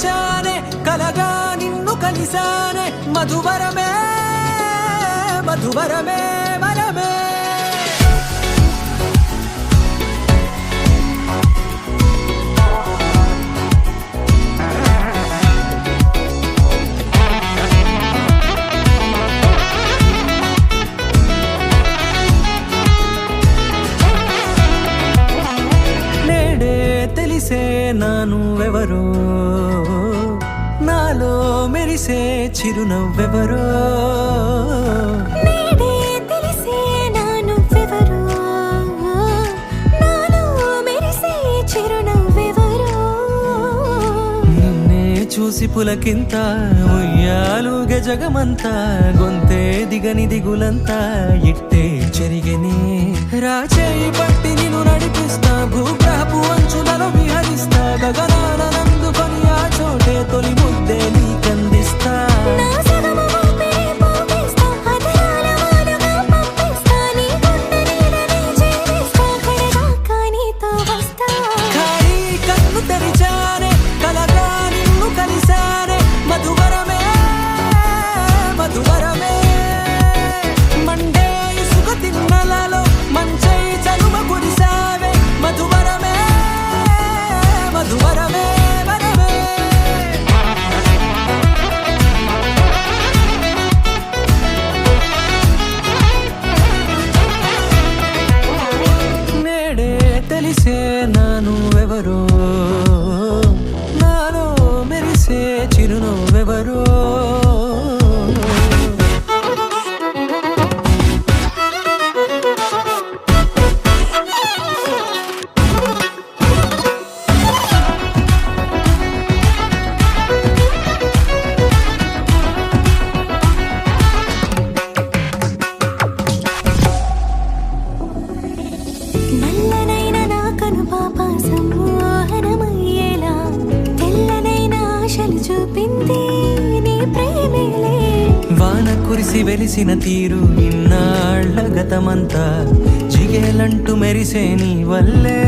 తెరిచానే కలగా నిన్ను కలిసానే మధువరమే మధువరమే వరమే నానువెవరో నాలో మెరిసే చిరునవ్వెవరో నేడే తెలిసే నానువెవరో నాలో మెరిసే చిరునవ్వెవరో నిన్నే చూసి పులకింత ఉయ్యాలుగే జగమంతా గొంతే దిగని దిగులంతా ఇట్టే చెరిగనే రాచేయి పట్టి నిన్ను నడిపిస్తా భూగ్రహపు అంచులలో విహరిస్తా గగనాన నందుకొని ఆ చోటే తొలి ముద్దే నీకందిస్తా నా సగము ఊపిరి పోగిస్తా హృదయాల వానగా పంపిస్తా నీ గుండె నీడనే చేరిస్తా కడదాకా నీతో వస్తా ఖాళీ కన్ను తెరిచానే కలగా నిన్ను కలిసానే మధువరమే మధువరమే మండే ఇసుక తిన్నలలో మంచై చలువ కురిసావే మధువరమే మధువరమే వరమే నేడే తెలిసే నానువెవరో నాలో మెరిసే చిరునవ్వెవరో నల్లనైన నా కనుపాప సమ్మోహనమయ్యేలా తెల్లనైన ఆశలు చూపింది నీ ప్రేమేలే వాన కురిసి వెలిసిన తీరు ఇన్నాళ్ల గతమంతా జిగేలంటూ మెరిసే నీ వల్లే